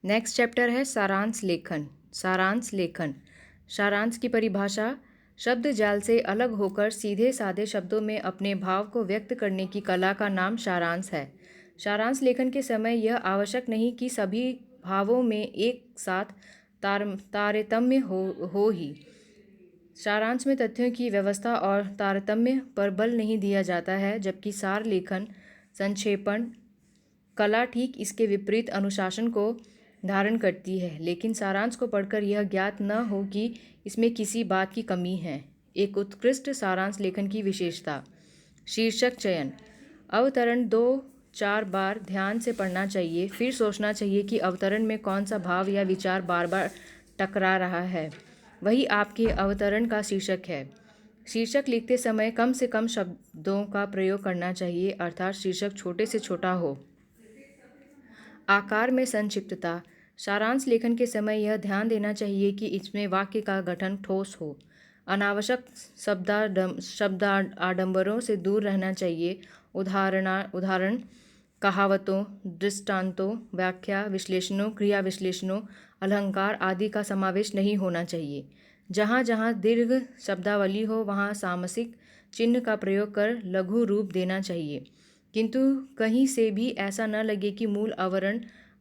Next chapter है सारांश लेखन। सारांश लेखन। सारांश की परिभाषा: शब्द जाल से अलग होकर सीधे साधे शब्दों में अपने भाव को व्यक्त करने की कला का नाम सारांश है। सारांश लेखन के समय यह आवश्यक नहीं कि सभी भावों में एक साथ तारतम्य हो ही। सारांश में तथ्यों की व्यवस्था और तारतम्य पर बल नहीं दिया जाता है, जबकि सार लेखन संक्षेपण कला ठीक इसके विपरीत अनुशासन को धारण करती है। लेकिन सारांश को पढ़कर यह ज्ञात न हो कि इसमें किसी बात की कमी है। एक उत्कृष्ट सारांश लेखन की विशेषता: शीर्षक चयन। अवतरण 2-4 बार ध्यान से पढ़ना चाहिए, फिर सोचना चाहिए कि अवतरण में कौन सा भाव या विचार बार बार टकरा रहा है। वही आपके अवतरण का शीर्षक है। शीर्षक लिखते समय कम से कम शब्दों का प्रयोग करना चाहिए, अर्थात शीर्षक छोटे से छोटा हो। आकार में संक्षिप्तता। सारांश लेखन के समय यह ध्यान देना चाहिए कि इसमें वाक्य का गठन ठोस हो। अनावश्यक शब्दाडंबरों से दूर रहना चाहिए। उदाहरण, कहावतों, दृष्टांतों, व्याख्या विश्लेषणों, क्रिया विश्लेषणों, अलंकार आदि का समावेश नहीं होना चाहिए। जहाँ जहाँ दीर्घ शब्दावली हो वहाँ सामसिक चिन्ह का प्रयोग कर लघु रूप देना चाहिए, किंतु कहीं से भी ऐसा न लगे कि मूल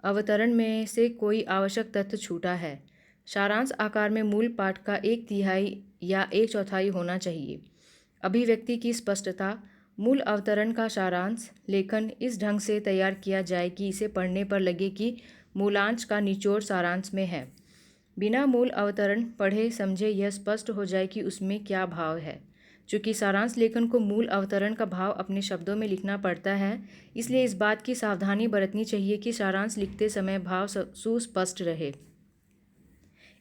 अवतरण में से कोई आवश्यक तथ्य छूटा है। सारांश आकार में मूल पाठ का 1/3 या 1/4 होना चाहिए। अभिव्यक्ति की स्पष्टता। मूल अवतरण का सारांश लेखन इस ढंग से तैयार किया जाए कि इसे पढ़ने पर लगे कि मूलांश का निचोड़ सारांश में है। बिना मूल अवतरण पढ़े समझे यह स्पष्ट हो जाए कि उसमें क्या भाव है। चूँकि सारांश लेखन को मूल अवतरण का भाव अपने शब्दों में लिखना पड़ता है, इसलिए इस बात की सावधानी बरतनी चाहिए कि सारांश लिखते समय भाव सुस्पष्ट रहे।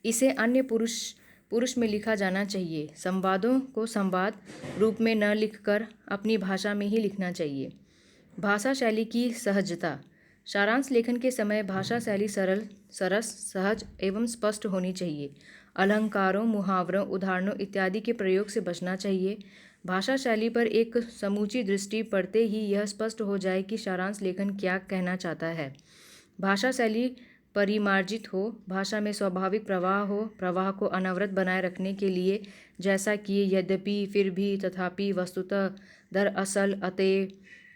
इसे अन्य पुरुष में लिखा जाना चाहिए। संवादों को संवाद रूप में न लिखकर अपनी भाषा में ही लिखना चाहिए। भाषा शैली की सहजता। सारांश लेखन के समय भाषा शैली सरल, सरस, सहज एवं स्पष्ट होनी चाहिए। अलंकारों, मुहावरों, उदाहरणों इत्यादि के प्रयोग से बचना चाहिए। भाषा शैली पर एक समूची दृष्टि पड़ते ही यह स्पष्ट हो जाए कि सारांश लेखन क्या कहना चाहता है। भाषा शैली परिमार्जित हो, भाषा में स्वाभाविक प्रवाह हो। प्रवाह को अनवरत बनाए रखने के लिए, जैसा कि यद्यपि, फिर भी, तथापि, वस्तुतः, दरअसल,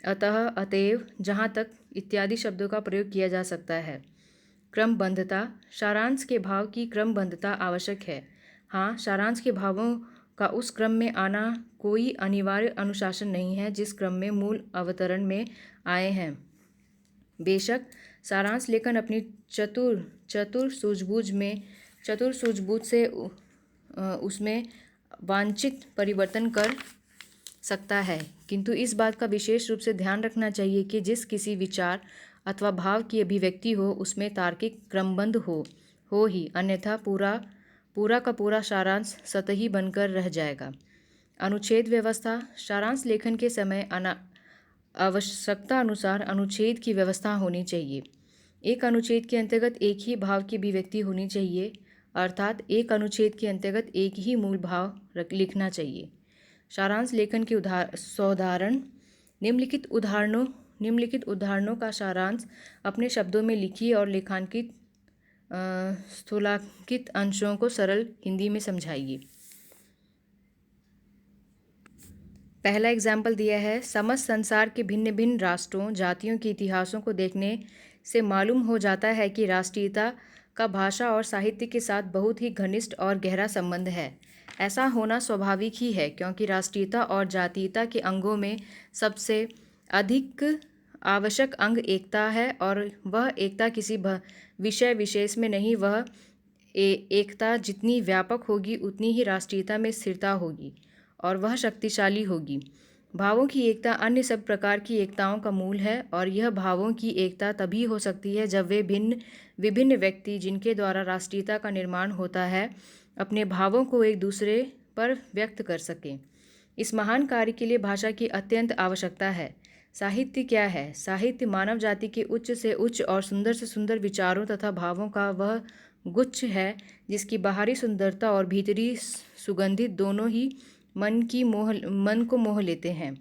अतः, अतएव, जहाँ तक इत्यादि शब्दों का प्रयोग किया जा सकता है। क्रमबद्धता। सारांश के भाव की क्रमबद्धता आवश्यक है। हाँ, सारांश के भावों का उस क्रम में आना कोई अनिवार्य अनुशासन नहीं है जिस क्रम में मूल अवतरण में आए हैं। बेशक सारांश लेखन अपनी चतुर सूझबूझ से उसमें वांछित परिवर्तन कर सकता है, किंतु इस बात का विशेष रूप से ध्यान रखना चाहिए कि जिस किसी विचार अथवा भाव की अभिव्यक्ति हो उसमें तार्किक क्रमबद्ध हो ही, अन्यथा पूरा का पूरा सारांश सतही बनकर रह जाएगा। अनुच्छेद व्यवस्था। सारांश लेखन के समय आवश्यकता अनुसार अनुच्छेद की व्यवस्था होनी चाहिए। एक अनुच्छेद के अंतर्गत एक ही भाव की अभिव्यक्ति होनी चाहिए, अर्थात एक अनुच्छेद के अंतर्गत एक ही मूल भाव लिखना चाहिए। सारांश लेखन के उदाहरण। निम्नलिखित उदाहरणों का सारांश अपने शब्दों में लिखिए और लेखांकित स्थूलांकित अंशों को सरल हिंदी में समझाइए। पहला एग्जाम्पल दिया है: समस्त संसार के भिन्न भिन्न राष्ट्रों, जातियों के इतिहासों को देखने से मालूम हो जाता है कि राष्ट्रीयता का भाषा और साहित्य के साथ बहुत ही घनिष्ठ और गहरा संबंध है। ऐसा होना स्वाभाविक ही है, क्योंकि राष्ट्रीयता और जातीयता के अंगों में सबसे अधिक आवश्यक अंग एकता है, और वह एकता किसी विषय विशेष में नहीं। वह एकता जितनी व्यापक होगी उतनी ही राष्ट्रीयता में स्थिरता होगी और वह शक्तिशाली होगी। भावों की एकता अन्य सब प्रकार की एकताओं का मूल है, और यह भावों की एकता तभी हो सकती है जब वे विभिन्न व्यक्ति जिनके द्वारा राष्ट्रीयता का निर्माण होता है अपने भावों को एक दूसरे पर व्यक्त कर सकें। इस महान कार्य के लिए भाषा की अत्यंत आवश्यकता है। साहित्य क्या है? साहित्य मानव जाति के उच्च से उच्च और सुंदर से सुंदर विचारों तथा भावों का वह गुच्छ है जिसकी बाहरी सुंदरता और भीतरी सुगंधित दोनों ही मन को मोह लेते हैं।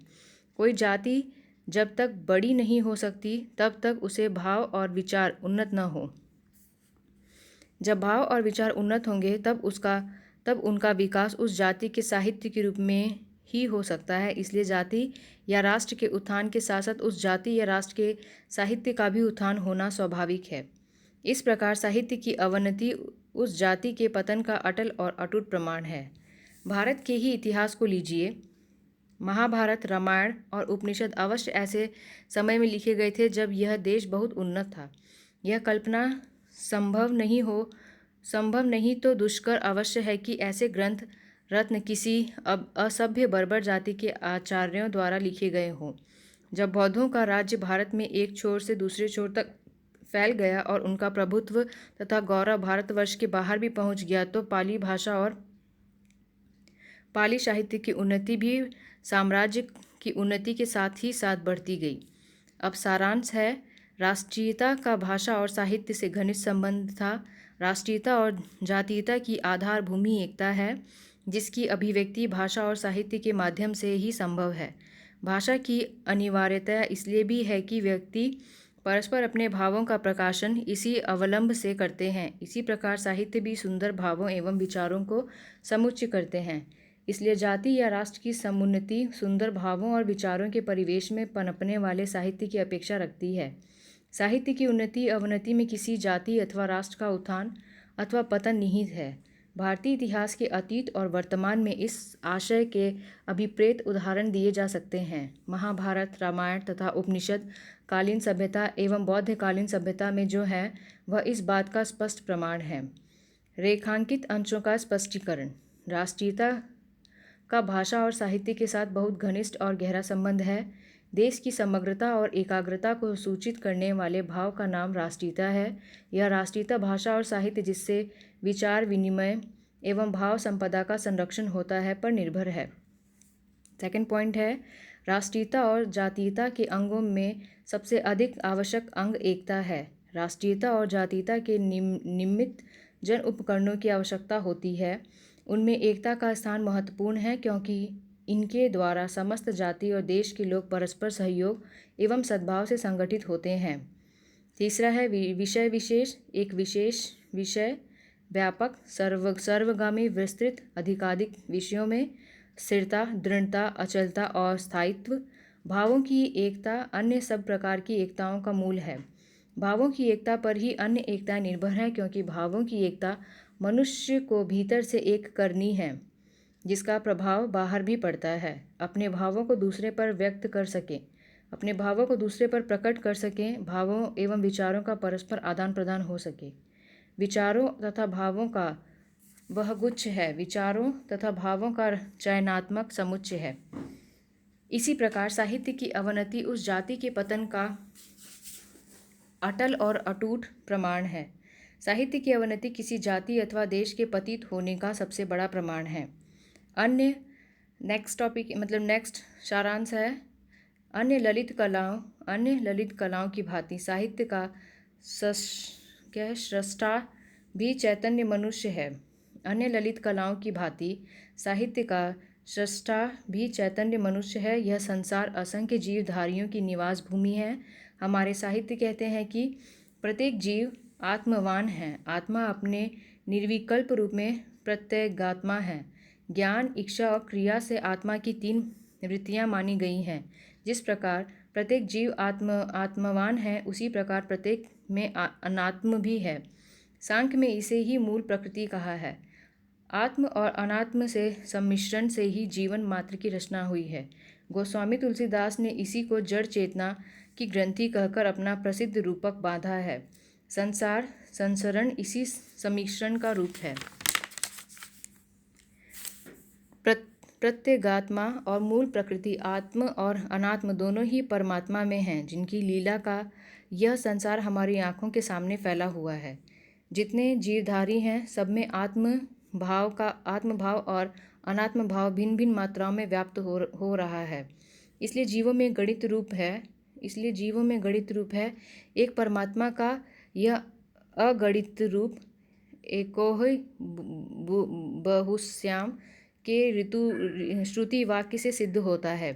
कोई जाति जब तक बड़ी नहीं हो सकती तब तक उसे भाव और विचार उन्नत न हो। जब भाव और विचार उन्नत होंगे तब उनका विकास उस जाति के साहित्य के रूप में ही हो सकता है। इसलिए जाति या राष्ट्र के उत्थान के साथ साथ उस जाति या राष्ट्र के साहित्य का भी उत्थान होना स्वाभाविक है। इस प्रकार साहित्य की अवनति उस जाति के पतन का अटल और अटूट प्रमाण है। भारत के ही इतिहास को लीजिए। महाभारत, रामायण और उपनिषद अवश्य ऐसे समय में लिखे गए थे जब यह देश बहुत उन्नत था। यह कल्पना संभव नहीं तो दुष्कर अवश्य है कि ऐसे ग्रंथ रत्न किसी असभ्य बर्बर जाति के आचार्यों द्वारा लिखे गए हों। जब बौद्धों का राज्य भारत में एक छोर से दूसरे छोर तक फैल गया और उनका प्रभुत्व तथा गौरव भारतवर्ष के बाहर भी पहुंच गया तो पाली भाषा और पाली साहित्य की उन्नति भी साम्राज्य की उन्नति के साथ ही साथ बढ़ती गई। अब सारांश है, राष्ट्रीयता का भाषा और साहित्य से घनिष्ठ संबंध था। राष्ट्रीयता और जातीयता की आधार भूमि एकता है, जिसकी अभिव्यक्ति भाषा और साहित्य के माध्यम से ही संभव है। भाषा की अनिवार्यता इसलिए भी है कि व्यक्ति परस्पर अपने भावों का प्रकाशन इसी अवलंब से करते हैं। इसी प्रकार साहित्य भी सुंदर भावों एवं विचारों को समुच्चय करते हैं। इसलिए जाति या राष्ट्र की समुन्नति सुंदर भावों और विचारों के परिवेश में पनपने वाले साहित्य की अपेक्षा रखती है। साहित्य की उन्नति अवनति में किसी जाति अथवा राष्ट्र का उत्थान अथवा पतन निहित है। भारतीय इतिहास के अतीत और वर्तमान में इस आशय के अभिप्रेत उदाहरण दिए जा सकते हैं। महाभारत, रामायण तथा उपनिषद कालीन सभ्यता एवं बौद्ध कालीन सभ्यता में जो है वह इस बात का स्पष्ट प्रमाण है। रेखांकित अंशों का स्पष्टीकरण। राष्ट्रीयता का भाषा और साहित्य के साथ बहुत घनिष्ठ और गहरा संबंध है। देश की समग्रता और एकाग्रता को सूचित करने वाले भाव का नाम राष्ट्रीयता है। यह राष्ट्रीयता भाषा और साहित्य जिससे विचार विनिमय एवं भाव संपदा का संरक्षण होता है पर निर्भर है। सेकंड पॉइंट है, राष्ट्रीयता और जातीयता के अंगों में सबसे अधिक आवश्यक अंग एकता है। राष्ट्रीयता और जातीयता के निमित्त जन उपकरणों की आवश्यकता होती है। उनमें एकता का स्थान महत्वपूर्ण है क्योंकि इनके द्वारा समस्त जाति और देश के लोग परस्पर सहयोग एवं सद्भाव से संगठित होते हैं। तीसरा है विषय विशेष। एक विशेष विषय व्यापक सर्वगामी विस्तृत अधिकाधिक विषयों में स्थिरता, दृढ़ता, अचलता और स्थायित्व। भावों की एकता अन्य सब प्रकार की एकताओं का मूल है। भावों की एकता पर ही अन्य एकताएं निर्भर हैं क्योंकि भावों की एकता मनुष्य को भीतर से एक करनी है जिसका प्रभाव बाहर भी पड़ता है। अपने भावों को दूसरे पर व्यक्त कर सकें, अपने भावों को दूसरे पर प्रकट कर सकें, भावों एवं विचारों का परस्पर आदान प्रदान हो सके। विचारों तथा भावों का वह गुच्छ है, विचारों तथा भावों का चयनात्मक समुच्चय है। इसी प्रकार साहित्य की अवनति उस जाति के पतन का अटल और अटूट प्रमाण है। साहित्य की अवनति किसी जाति अथवा देश के पतित होने का सबसे बड़ा प्रमाण है। नेक्स्ट सारांश है, अन्य ललित कलाओं की भांति साहित्य का सृष्टा भी चैतन्य मनुष्य है। अन्य ललित कलाओं की भांति साहित्य का सृष्टा भी चैतन्य मनुष्य है। यह संसार असंख्य जीवधारियों की निवास भूमि है। हमारे साहित्य कहते हैं कि प्रत्येक जीव आत्मवान है। आत्मा अपने निर्विकल्प रूप में प्रत्यगात्मा है। ज्ञान, इच्छा और क्रिया से आत्मा की 3 वृत्तियां मानी गई हैं। जिस प्रकार प्रत्येक जीव आत्मवान है उसी प्रकार प्रत्येक में अनात्म भी है। सांख्य में इसे ही मूल प्रकृति कहा है। आत्म और अनात्म से सम्मिश्रण से ही जीवन मात्र की रचना हुई है। गोस्वामी तुलसीदास ने इसी को जड़ चेतना की ग्रंथि कहकर अपना प्रसिद्ध रूपक बांधा है। संसरण इसी सम्मिश्रण का रूप है। प्रत्यगात्मा और मूल प्रकृति आत्म और अनात्म दोनों ही परमात्मा में हैं, जिनकी लीला का यह संसार हमारी आंखों के सामने फैला हुआ है। जितने जीवधारी हैं सब में आत्म भाव और अनात्म भाव भिन्न भिन्न मात्राओं में व्याप्त हो रहा है। इसलिए जीवों में गणित रूप है। एक परमात्मा का यह अगणित रूप एकोह बहुश्याम के श्रुति वाक्य से सिद्ध होता है।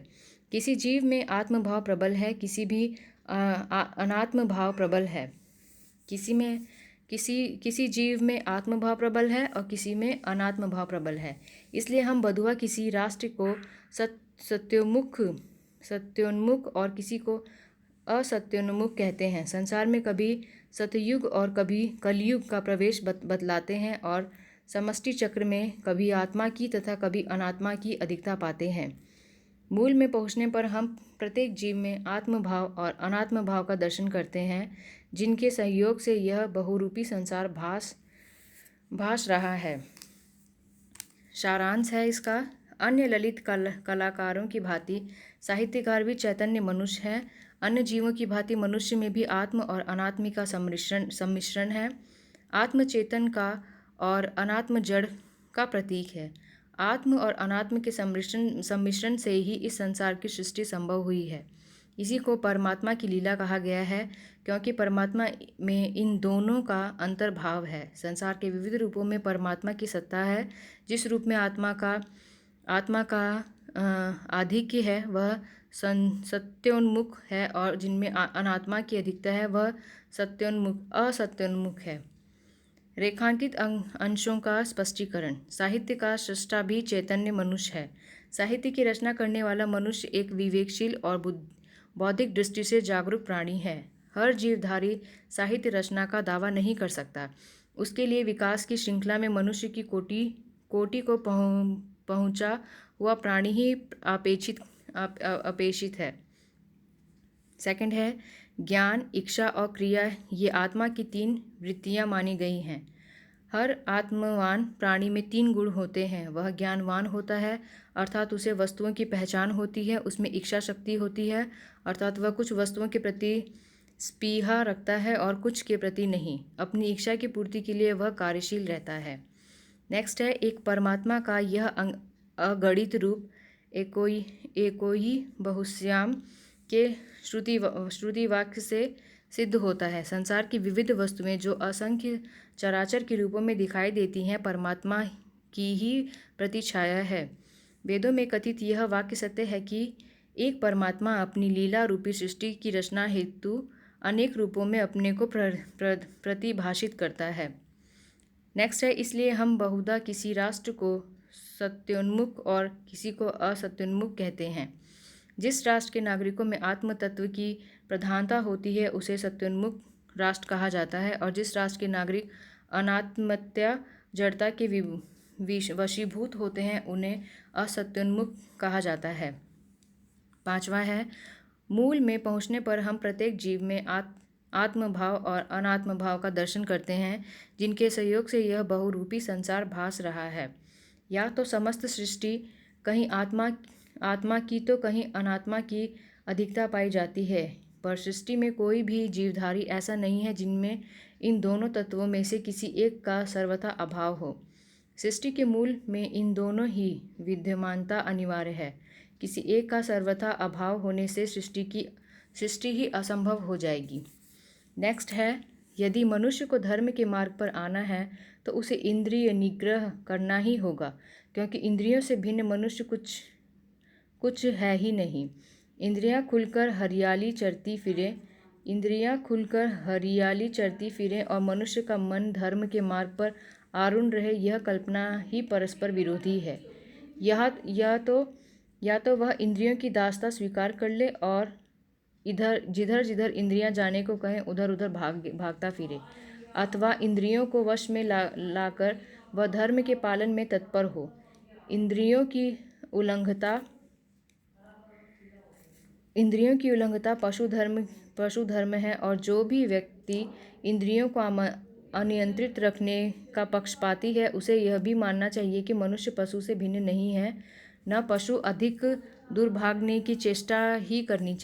किसी जीव में आत्मभाव प्रबल है, किसी भी अनात्म भाव प्रबल है। किसी जीव में आत्मभाव प्रबल है और किसी में अनात्म भाव प्रबल है। इसलिए हम बधुआ किसी राष्ट्र को सत्योन्मुख और किसी को असत्योन्मुख कहते हैं। संसार में कभी सतयुग और कभी कलयुग का प्रवेश बतलाते हैं और समष्टि चक्र में कभी आत्मा की तथा कभी अनात्मा की अधिकता पाते हैं। मूल में पहुँचने पर हम प्रत्येक जीव में आत्मभाव और अनात्म भाव का दर्शन करते हैं, जिनके सहयोग से यह बहुरूपी संसार भास रहा है। सारांश है इसका, अन्य ललित कलाकारों की भांति साहित्यकार भी चैतन्य मनुष्य हैं। अन्य जीवों की भांति मनुष्य में भी आत्म और अनात्म का सम्मिश्रण है। आत्म चेतन का और अनात्म जड़ का प्रतीक है। आत्म और अनात्म के सम्मिश्रण से ही इस संसार की सृष्टि संभव हुई है। इसी को परमात्मा की लीला कहा गया है, क्योंकि परमात्मा में इन दोनों का अंतर्भाव है। संसार के विविध रूपों में परमात्मा की सत्ता है। जिस रूप में आत्मा का आधिक्य है वह सत्योन्मुख है, और जिनमें अनात्मा की अधिकता है वह असत्योन्मुख है। रेखांकित अंशों का स्पष्टीकरण। साहित्य का सृष्टा भी चैतन्य मनुष्य है। साहित्य की रचना करने वाला मनुष्य एक विवेकशील और बौद्धिक दृष्टि से जागरूक प्राणी है। हर जीवधारी साहित्य रचना का दावा नहीं कर सकता। उसके लिए विकास की श्रृंखला में मनुष्य की कोटि को पहुंचा हुआ प्राणी ही अपेक्षित है। सेकंड है ज्ञान, इच्छा और क्रिया। ये आत्मा की 3 वृत्तियां मानी गई हैं। हर आत्मवान प्राणी में 3 गुण होते हैं। वह ज्ञानवान होता है, अर्थात उसे वस्तुओं की पहचान होती है। उसमें इच्छा शक्ति होती है, अर्थात वह कुछ वस्तुओं के प्रति स्पृहा रखता है और कुछ के प्रति नहीं। अपनी इच्छा की पूर्ति के लिए वह कार्यशील रहता है। नेक्स्ट है एक परमात्मा का यह अगणित रूप एको ही बहुश्याम के श्रुति वाक्य से सिद्ध होता है। संसार की विविध वस्तुएं जो असंख्य चराचर के रूपों में दिखाई देती हैं, परमात्मा की ही प्रतिछाया है। वेदों में कथित यह वाक्य सत्य है कि एक परमात्मा अपनी लीला रूपी सृष्टि की रचना हेतु अनेक रूपों में अपने को प्रतिभाषित करता है। नेक्स्ट है इसलिए हम बहुधा किसी राष्ट्र को सत्योन्मुख और किसी को असत्योन्मुख कहते हैं। जिस राष्ट्र के नागरिकों में आत्म तत्व की प्रधानता होती है उसे सत्योन्मुख राष्ट्र कहा जाता है, और जिस राष्ट्र के नागरिक अनात्मत्या जड़ता के वशीभूत होते हैं उन्हें असत्योन्मुख कहा जाता है। 5वां है मूल में पहुँचने पर हम प्रत्येक जीव में आत्मभाव और अनात्म भाव का दर्शन करते हैं, जिनके सहयोग से यह बहुरूपी संसार भास रहा है। या तो समस्त सृष्टि कहीं आत्मा की तो कहीं अनात्मा की अधिकता पाई जाती है, पर सृष्टि में कोई भी जीवधारी ऐसा नहीं है जिनमें इन दोनों तत्वों में से किसी एक का सर्वथा अभाव हो। सृष्टि के मूल में इन दोनों ही विद्यमानता अनिवार्य है। किसी एक का सर्वथा अभाव होने से सृष्टि ही असंभव हो जाएगी। नेक्स्ट है यदि मनुष्य को धर्म के मार्ग पर आना है तो उसे इंद्रिय निग्रह करना ही होगा, क्योंकि इंद्रियों से भिन्न मनुष्य कुछ है ही नहीं। इंद्रियां खुलकर हरियाली चरती फिरें और मनुष्य का मन धर्म के मार्ग पर आरूढ़ रहे, यह कल्पना ही परस्पर विरोधी है। या तो वह इंद्रियों की दासता स्वीकार कर ले और जिधर इंद्रियां जाने को कहें उधर उधर भागता फिरे, अथवा इंद्रियों को वश में लाकर वह धर्म के पालन में तत्पर हो। इंद्रियों की उल्लंघनता पशु धर्म है, और जो भी व्यक्ति इंद्रियों को अनियंत्रित रखने का पक्षपाती है उसे यह भी मानना चाहिए कि मनुष्य पशु से भिन्न नहीं है। न पशु अधिक दूर भागने की चेष्टा ही करनी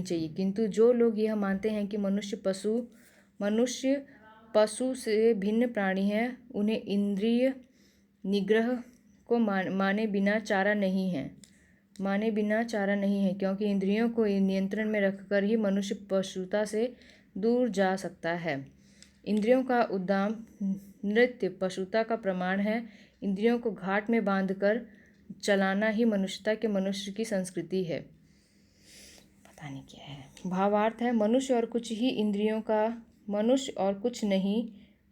चाहिए, किंतु जो लोग यह मानते हैं कि मनुष्य पशु से भिन्न प्राणी है, उन्हें इंद्रिय निग्रह को माने बिना चारा नहीं है, क्योंकि इंद्रियों को नियंत्रण में रखकर ही मनुष्य पशुता से दूर जा सकता है। इंद्रियों का उद्दाम नृत्य पशुता का प्रमाण है। इंद्रियों को घाट में बांधकर चलाना ही मनुष्य की संस्कृति है। पता नहीं क्या है। भावार्थ है मनुष्य और कुछ नहीं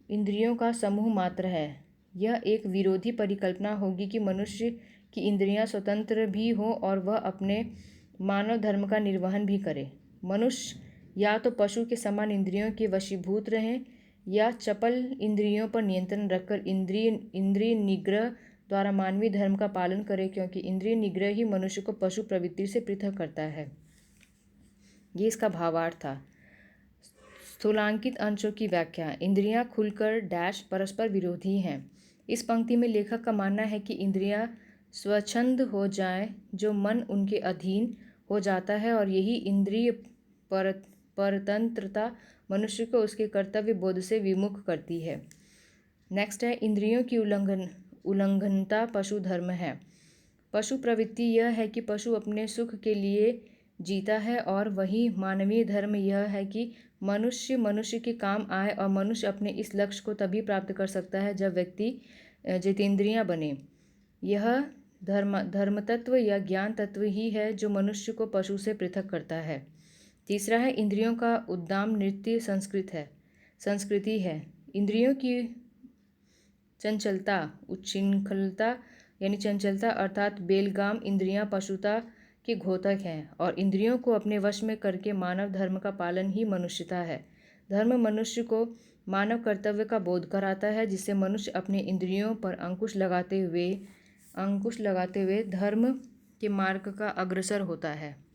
इंद्रियों का समूह मात्र है। यह एक विरोधी परिकल्पना होगी कि मनुष्य की इंद्रियां स्वतंत्र भी हों और वह अपने मानव धर्म का निर्वहन भी करे। मनुष्य या तो पशु के समान इंद्रियों के वशीभूत रहें या चपल इंद्रियों पर नियंत्रण रखकर इंद्रिय निग्रह द्वारा मानवीय धर्म का पालन करे, क्योंकि इंद्रिय निग्रह ही मनुष्य को पशु प्रवृत्ति से पृथक करता है। ये इसका भावार्थ था। स्थूलांकित अंशों की व्याख्या। इंद्रियां खुलकर डैश परस्पर विरोधी हैं। इस पंक्ति में लेखक का मानना है कि इंद्रियां स्वच्छंद हो जाएं जो मन उनके अधीन हो जाता है, और यही इंद्रिय परतंत्रता मनुष्य को उसके कर्तव्य बोध से विमुख करती है। नेक्स्ट है इंद्रियों की उल्लंघनता पशु धर्म है। पशु प्रवृत्ति यह है कि पशु अपने सुख के लिए जीता है, और वही मानवीय धर्म यह है कि मनुष्य के काम आए, और मनुष्य अपने इस लक्ष्य को तभी प्राप्त कर सकता है जब व्यक्ति जितेंद्रियां बने। यह धर्म तत्व या ज्ञान तत्व ही है जो मनुष्य को पशु से पृथक करता है। तीसरा है इंद्रियों का उद्दाम नृत्य संस्कृति है। इंद्रियों की चंचलता उच्छृंखलता यानी चंचलता अर्थात बेलगाम इंद्रियां पशुता के घोतक हैं, और इंद्रियों को अपने वश में करके मानव धर्म का पालन ही मनुष्यता है। धर्म मनुष्य को मानव कर्तव्य का बोध कराता है, जिससे मनुष्य अपने इंद्रियों पर अंकुश लगाते हुए धर्म के मार्ग का अग्रसर होता है।